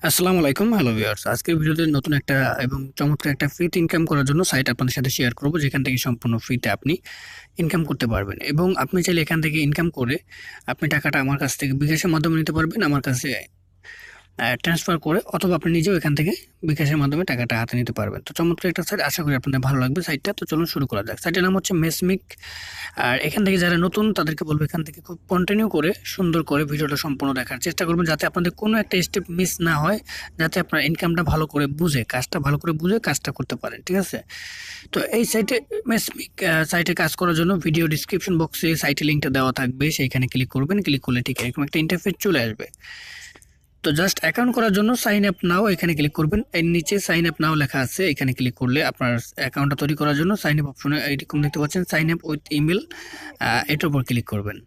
আসসালামু আলাইকুম, hello viewers. আজকের ভিডিওতে নতুন একটা এবং চমৎকার একটা ফ্রিতে ইনকাম করার জন্য সাইট আপনাদের সাথে শেয়ার করব, যেখান থেকে সম্পূর্ণ ফ্রিতে আপনি ইনকাম করতে পারবেন। এবং আপনি চাইলে এখান থেকে ইনকাম করে আপনি টাকাটা আমার কাছ থেকে বিকাশের মাধ্যমে নিতে পারবেন, আমার কাছে ট্রান্সফার করে, অথবা আপনি নিজেও এখান থেকে বিকাশের মাধ্যমে টাকাটা হাতে নিতে পারবেন। তো চমৎকার একটা সাইট, আশা করি আপনাদের ভালো লাগবে সাইটটা। তো চলুন শুরু করা যাক। সাইটের নাম হচ্ছে মেসমিক। আর এখান থেকে যারা নতুন তাদেরকে বলবো এখান থেকে খুব কন্টিনিউ করে সুন্দর করে ভিডিওটা সম্পূর্ণ দেখার চেষ্টা করবেন, যাতে আপনাদের কোনো একটা স্টেপ মিস না হয়, যাতে আপনার ইনকামটা ভালো করে বুঝে, কাজটা ভালো করে বুঝে কাজটা করতে পারেন। ঠিক আছে? তো এই সাইটে মেসমিক সাইটে কাজ করার জন্য ভিডিও ডিসক্রিপশন বক্সে সাইটের লিঙ্কটা দেওয়া থাকবে, সেইখানে ক্লিক করবেন। ক্লিক করলে ঠিক এরকম একটা ইন্টারফেস চলে আসবে। তো জাস্ট অ্যাকাউন্ট করার জন্য সাইন আপ নাও এখানে ক্লিক করবেন। এর নিচে সাইন আপ নাও লেখা আছে, এখানে ক্লিক করলে আপনার অ্যাকাউন্টটা তৈরি করার জন্য সাইন আপ অপশনে এইরকম দেখতে পাচ্ছেন, সাইন আপ উইথ ইমেল, এটার উপর ক্লিক করবেন।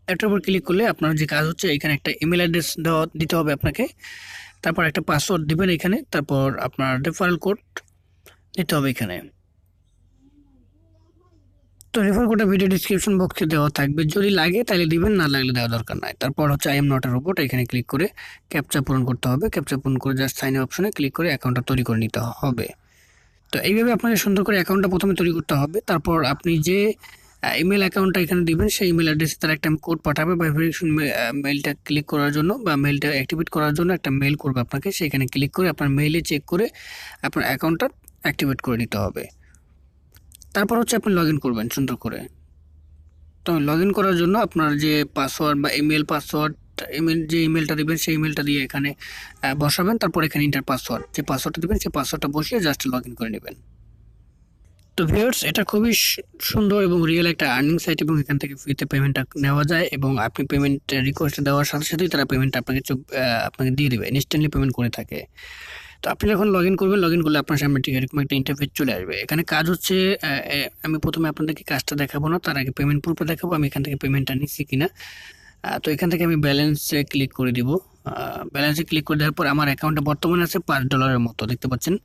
এটার উপর ক্লিক করলে আপনার যে কাজ হচ্ছে, এখানে একটা ইমেল অ্যাড্রেস দিতে হবে আপনাকে, তারপর একটা পাসওয়ার্ড দিবেন এখানে, তারপর আপনার রেফারেল কোড দিতে হবে এখানে। তো রেফার কোডটা ভিডিও ডিসক্রিপশন বক্সে দেওয়া থাকবে, যদি লাগে তাহলে দিবেন, না লাগলে দেওয়া দরকার নাই। তারপর হচ্ছে আই এম নট এর রোবট, এখানে ক্লিক করে ক্যাপচা পূরণ করতে হবে। ক্যাপচা পূরণ করে জাস্ট সাইন আপ অপশনে ক্লিক করে অ্যাকাউন্টটা তৈরি করে নিতে হবে। তো এইভাবে আপনাকে সুন্দর করে অ্যাকাউন্টটা প্রথমে তৈরি করতে হবে। তারপর আপনি যে ইমেল অ্যাকাউন্টটা এখানে দিবেন, সেই ইমেল অ্যাড্রেসে তারা একটা কোড পাঠাবে, বা ভেরিফিকেশন মেইলটা ক্লিক করার জন্য বা মেইলটা অ্যাক্টিভেট করার জন্য একটা মেইল করবে আপনাকে। সেখানে ক্লিক করে আপনার মেইলে চেক করে আপনার অ্যাকাউন্টটা অ্যাক্টিভেট করে নিতে হবে। তারপর হচ্ছে আপনি লগ ইন করবেন সুন্দর করে। তো লগ ইন করার জন্য আপনার যে পাসওয়ার্ড বা ইমেল পাসওয়ার্ড, যে ইমেলটা দিবেন সেই ইমেলটা দিয়ে এখানে বসাবেন। তারপর এখানে ইন্টার পাসওয়ার্ড, যে পাসওয়ার্ডটা দিবেন সেই পাসওয়ার্ডটা বসিয়ে জাস্ট লগ ইন করে নেবেন। তো ভিউয়ার্স, এটা খুবই সুন্দর এবং রিয়েল একটা আর্নিং সাইট, এবং এখান থেকে ফ্রিতে পেমেন্টটা নেওয়া যায়, এবং আপনি পেমেন্ট রিকোয়েস্ট দেওয়ার সাথে সাথেই তারা পেমেন্টটা আপনাকে দিয়ে দেবে, ইনস্ট্যান্টলি পেমেন্ট করে থাকে। তো আপনি যখন লগ ইন করবেন, লগ ইন করলে আপনার সামনে ঠিক এরকম একটা ইন্টারফেস চলে আসবে। এখানে কাজ হচ্ছে, আমি প্রথমে আপনাদেরকে কাজটা দেখাবো না, তার আগে পেমেন্ট প্রুফটা দেখাবো আমি এখান থেকে পেমেন্টটা নিচ্ছি কিনা। তো এখান থেকে আমি ব্যালেন্সে ক্লিক করে দিব। ব্যালেন্সে ক্লিক করে দেওয়ার পর আমার অ্যাকাউন্টে বর্তমানে আছে $5 মতো, দেখতে পাচ্ছেন।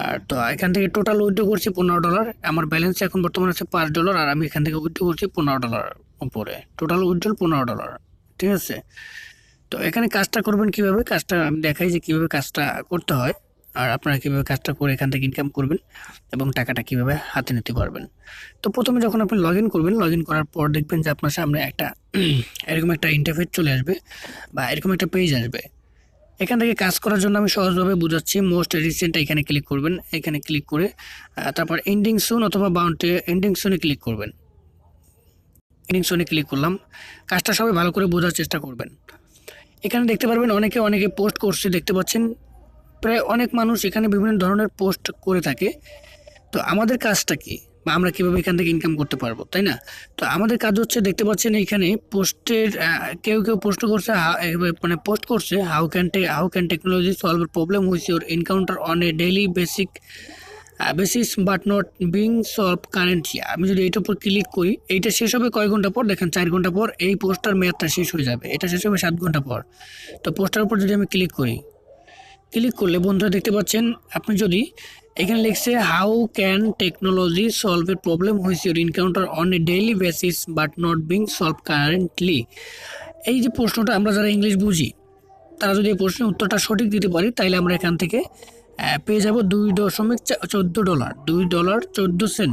আর তো এখান থেকে টোটাল উইথড্র করছি $15। আমার ব্যালেন্স এখন বর্তমানে আছে $5, আর আমি এখান থেকে উইথড্র করছি $15 উপরে, টোটাল উইথড্রল $15। ঠিক আছে? তো এখানে কাজটা করবেন কিভাবে, কাজটা আমি দেখাই যে কিভাবে কাজটা করতে হয়, আর আপনারা কিভাবে কাজটা করে এখান থেকে ইনকাম করবেন এবং টাকাটা কিভাবে হাতে নিতে পারবেন। তো প্রথমে যখন আপনি লগ ইন করবেন, লগ ইন করার পর দেখবেন যে আপনার সামনে একটা এরকম একটা ইন্টারফেস চলে আসবে, বা এরকম একটা পেজ আসবে। এখান থেকে কাজ করার জন্য আমি সহজভাবে বুঝাচ্ছি। মোস্ট রিসেন্ট এখানে ক্লিক করবেন, এখানে ক্লিক করে তারপর এন্ডিং সুন অথবা বাউন্ডে এন্ডিং সুনে ক্লিক করবেন। এন্ডিং সুনে ক্লিক করলাম। কাজটা সবাই ভালো করে বোঝার চেষ্টা করবেন। এখানে দেখতে পারবেন অনেকে পোস্ট করছে, দেখতে পাচ্ছেন প্রায় অনেক মানুষ এখানে বিভিন্ন ধরনের পোস্ট করে থাকে। তো আমাদের কাজটা কি, বা আমরা কিভাবে এখান থেকে ইনকাম করতে পারবো, তাই না? তো আমাদের কাজ হচ্ছে, দেখতে পাচ্ছেন এইখানে পোস্টের কেউ পোস্ট করছে, মানে পোস্ট করছে how can technology solve problem which your encounter on a daily basis but not being solve currently. আমি যদি এইটার উপর ক্লিক করি, এইটা শেষ হবে কয় ঘন্টা পর, দেখেন 4 ঘন্টা পর এই পোস্টার মেয়াদটা শেষ হয়ে যাবে, এটা শেষ হবে 7 ঘন্টা পর। তো পোস্টার উপর যদি আমি ক্লিক করি, ক্লিক করলে বন্ধুরা দেখতে পাচ্ছেন, আপনি যদি এখানে লিখছে how can technology solve a problem which your encounter on a daily basis but not being solve currently. এই যে প্রশ্নটা, আমরা যারা ইংলিশ বুঝি তারা যদি এই প্রশ্নের উত্তরটা সঠিক দিতে পারি, তাইলে আমরা এখান থেকে পেয়ে যাব $2.14, $2.14।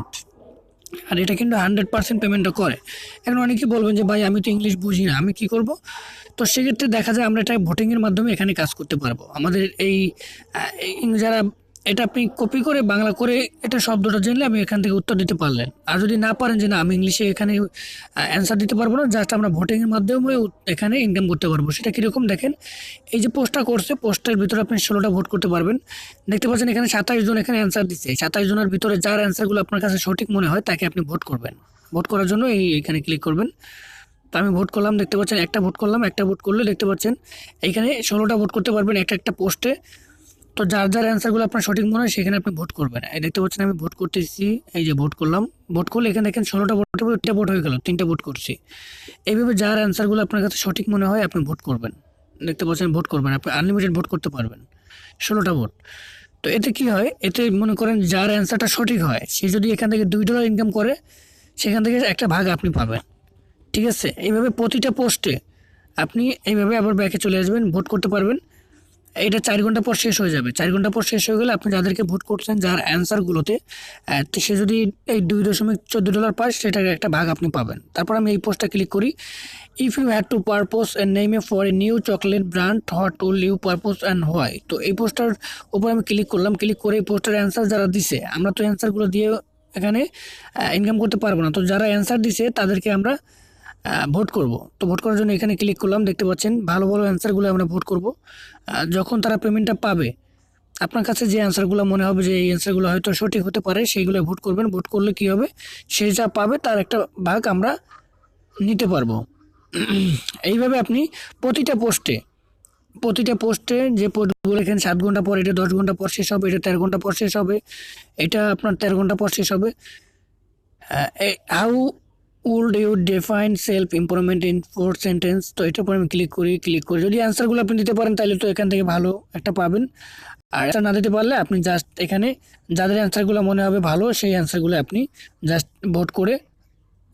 আর এটা কিন্তু 100% পেমেন্টটা করে। এখন অনেকেই বলবেন যে ভাই আমি তো ইংলিশ বুঝি না, আমি কি করব? তো সেক্ষেত্রে দেখা যায় আমরা এটা ভোটিংয়ের মাধ্যমে এখানে কাজ করতে পারবো। আমাদের যারা এটা আপনি কপি করে বাংলা করে এটা শব্দটা জানলে আমি এখান থেকে উত্তর দিতে পারলেন। আর যদি না পারেন যে না আমি ইংলিশে এখানে অ্যান্সার দিতে পারবো না, জাস্ট আমরা ভোটিংয়ের মাধ্যমে এখানে ইনকাম করতে পারবো। সেটা কীরকম দেখেন, এই যে পোস্টটা করছে, পোস্টের ভিতরে আপনি 16টা ভোট করতে পারবেন। দেখতে পাচ্ছেন এখানে 27 জন এখানে অ্যান্সার দিচ্ছে। এই 27 জনের ভিতরে যার অ্যান্সারগুলো আপনার কাছে সঠিক মনে হয় তাকে আপনি ভোট করবেন। ভোট করার জন্য এখানে ক্লিক করবেন। তো আমি ভোট করলাম, দেখতে পাচ্ছেন একটা ভোট করলাম। একটা ভোট করলে দেখতে পাচ্ছেন এইখানে 16টা ভোট করতে পারবেন একটা পোস্টে। তো যার অ্যান্সারগুলো আপনার সঠিক মনে হয় সেখানে আপনি ভোট করবেন। এই দেখতে পাচ্ছেন আমি ভোট করতেছি, এই যে ভোট করলাম। ভোট করলে এখানে দেখেন 16টা ভোট, 3টা ভোট হয়ে গেল, 3টা ভোট করছি। এইভাবে যার অ্যান্সারগুলো আপনার কাছে সঠিক মনে হয় আপনি ভোট করবেন। দেখতে পাচ্ছেন ভোট করবেন, আপনি আনলিমিটেড ভোট করতে পারবেন, 16টা ভোট। তো এতে কি হয়, এতে মনে করেন যার অ্যান্সারটা সঠিক হয় সে যদি এখান থেকে $2 ইনকাম করে, সেখান থেকে একটা ভাগ আপনি পাবেন। ঠিক আছে? এইভাবে প্রতিটা পোস্টে আপনি এইভাবে আবার ব্যাকে চলে আসবেন, ভোট করতে পারবেন। এটা 4 ঘন্টা পর শেষ হয়ে যাবে। 4 ঘন্টা পর শেষ হয়ে গেলে আপনি যাদেরকে ভোট করছেন, যার অ্যান্সারগুলোতে সে যদি এই $2.14 পায়, সেটার একটা ভাগ আপনি পাবেন। তারপর আমি এই পোস্টটা ক্লিক করি। If you had to purpose a name a for a new chocolate brand, what will you purpose and why? তো এই পোস্টার উপর আমি ক্লিক করলাম। ক্লিক করে এই পোস্টার অ্যান্সার যারা দিছে, আমরা তো অ্যান্সারগুলো দিয়ে এখানে ইনকাম করতে পারবো না। তো যারা অ্যান্সার দিছে তাদেরকে আমরা ভোট করব। তো ভোট করার জন্য এখানে ক্লিক করলাম। দেখতে পাচ্ছেন ভালো ভালো অ্যান্সারগুলো আমরা ভোট করব। যখন তারা পেমেন্টটা পাবে, আপনার কাছে যে অ্যান্সারগুলো মনে হবে যে এই অ্যান্সারগুলো হয়তো সঠিক হতে পারে, সেইগুলো ভোট করবেন। ভোট করলে কী হবে, সে যা পাবে তার একটা ভাগ আমরা নিতে পারবো। এইভাবে আপনি প্রতিটা পোস্টে যে পোস্টগুলো এখানে 7 ঘন্টা পর, এটা 10 ঘন্টা পর শেষ হবে, এটা 13 ঘন্টা পর শেষ হবে, এটা আপনার 13 ঘন্টা পর শেষ হবে। How would you define self improvement in 4 sentence? তো এটার উপর আমি ক্লিক করি যদি অ্যান্সারগুলো আপনি দিতে পারেন তাহলে তো এখান থেকে ভালো একটা পাবেন। আর অ্যান্সার না দিতে পারলে আপনি জাস্ট এখানে যাদের অ্যান্সারগুলো মনে হবে ভালো, সেই অ্যান্সারগুলো আপনি জাস্ট ভোট করে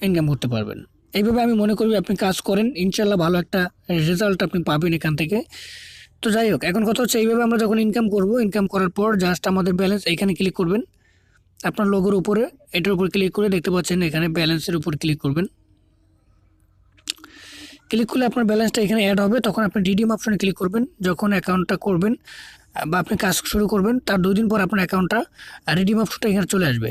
ইনকাম করতে পারবেন। এইভাবে আমি মনে করি আপনি কাজ করেন, ইনশাল্লাহ ভালো একটা রেজাল্ট আপনি পাবেন এখান থেকে। তো যাই হোক, এখন কথা হচ্ছে এইভাবে আমরা যখন ইনকাম করব, ইনকাম করার পর জাস্ট আমাদের ব্যালেন্স এইখানে ক্লিক করবেন। আপনার লোগোর উপরে, এটার উপর ক্লিক করে দেখতে পাচ্ছেন এখানে ব্যালেন্সের উপর ক্লিক করবেন। ক্লিক করলে আপনার ব্যালেন্সটা এখানে অ্যাড হবে। তখন আপনি রিডিম অপশনে ক্লিক করবেন। যখন অ্যাকাউন্টটা করবেন বা আপনি কাজ শুরু করবেন, তার 2 দিন পর আপনার অ্যাকাউন্টটা রিডিম অপশনটা এখানে চলে আসবে।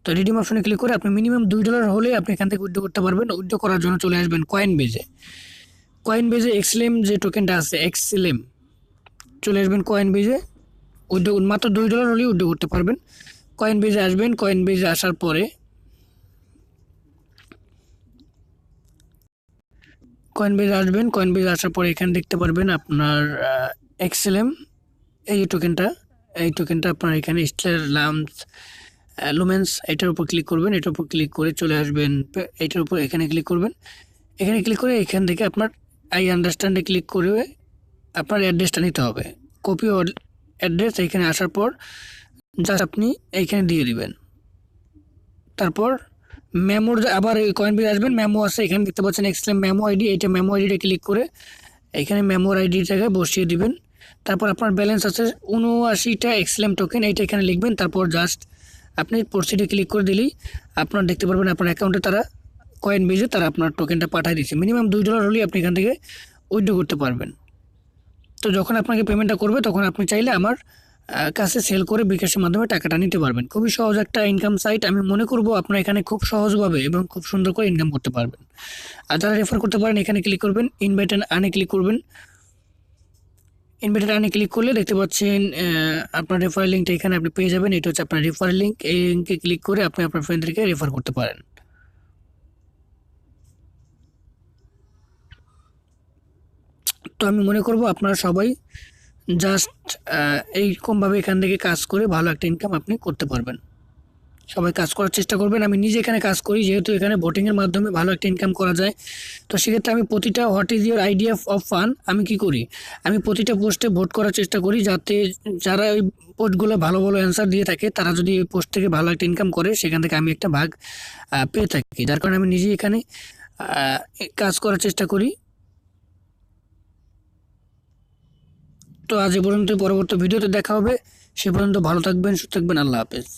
তো রিডিম অপশনে ক্লিক করে আপনি মিনিমাম $2 হলে আপনি এখান থেকে উইথড্র করতে পারবেন। উইথড্র করার জন্য চলে আসবেন কয়েনবেজে এক্সলেম যে টোকেনটা আছে, এক্সলেম, চলে আসবেন কয়েনবেজে। উইথড্র মাত্র $2 হলেই উইথড্র করতে পারবেন। কয়েনবেজে আসবেন। কয়েনবেজে আসার পরে কয়েনবেজে আসার পরে এখানে দেখতে পারবেন আপনার এক্সেলেম, এই টোকেনটা আপনার এখানে স্টার লুমেন্স, এটার উপর ক্লিক করবেন। এটার উপর ক্লিক করে চলে আসবেন এটার উপর, এখানে ক্লিক করবেন। এখানে ক্লিক করে এখান থেকে আপনার আই আন্ডারস্ট্যান্ডে ক্লিক করে আপনার অ্যাড্রেসটা নিতে হবে। কপি অ্যাড্রেস এখানে আসার পর জাস্ট আপনি এইখানে দিয়ে দিবেন। তারপর মেমোর আবার এই কয়েনবেজে আসবেন। মেমো আছে এখানে দেখতে পাচ্ছেন এক্সেলেম মেমো আইডি, এইটা মেমো আইডিটা ক্লিক করে এখানে মেমোর আইডিটাকে বসিয়ে দিবেন। তারপর আপনার ব্যালেন্স আছে 79টা এক্সেলেম টোকেন, এইটা এখানে লিখবেন। তারপর জাস্ট আপনি প্রসিডে ক্লিক করে দিলেই আপনার দেখতে পারবেন আপনার অ্যাকাউন্টে তারা কয়েনবেজে তারা আপনার টোকেনটা পাঠিয়ে দিচ্ছে। মিনিমাম $2 হলেই আপনি এখান থেকে উইথড্র করতে পারবেন। তো যখন আপনাকে পেমেন্টটা করবে তখন আপনি চাইলে আমার কাছে সেল করে বিকাশের মাধ্যমে টাকাটা নিতে পারবেন। খুবই সহজ একটা ইনকাম সাইট। আমি মনে করব আপনারা এখানে খুব সহজভাবে এবং খুব সুন্দর করে ইনকাম করতে পারবেন। আর যারা রেফার করতে পারেন এখানে ক্লিক করবেন, ইনভাইট আনে ক্লিক করবেন। ইনভাইটেড আনে ক্লিক করলে দেখতে পাচ্ছেন আপনার রেফারেল লিঙ্কটা এখানে আপনি পেয়ে যাবেন। এটা হচ্ছে আপনার রেফারেল লিঙ্ক। এই লিঙ্কে ক্লিক করে আপনি আপনার ফ্রেন্ডদেরকে রেফার করতে পারেন। তো আমি মনে করব আপনারা সবাই জাস্ট এইরকমভাবে এখান থেকে কাজ করে ভালো একটা ইনকাম আপনি করতে পারবেন। সবাই কাজ করার চেষ্টা করবেন। আমি নিজে এখানে কাজ করি, যেহেতু এখানে ভোটিংয়ের মাধ্যমে ভালো একটা ইনকাম করা যায়। তো সেক্ষেত্রে আমি প্রতিটা what is your idea of fun, আমি কি করি, আমি প্রতিটা পোস্টে ভোট করার চেষ্টা করি, যাতে যারা ওই পোস্টগুলো ভালো ভালো অ্যান্সার দিয়ে থাকে, তারা যদি ওই পোস্ট থেকে ভালো একটা ইনকাম করে, সেখান থেকে আমি একটা ভাগ পেয়ে থাকি। যার কারণে আমি নিজেই এখানে কাজ করার চেষ্টা করি। তো আজ এ পর্যন্ত, পরবর্তী ভিডিওতে দেখা হবে। সে পর্যন্ত ভালো থাকবেন, সুস্থ থাকবেন। আল্লাহ হাফেজ।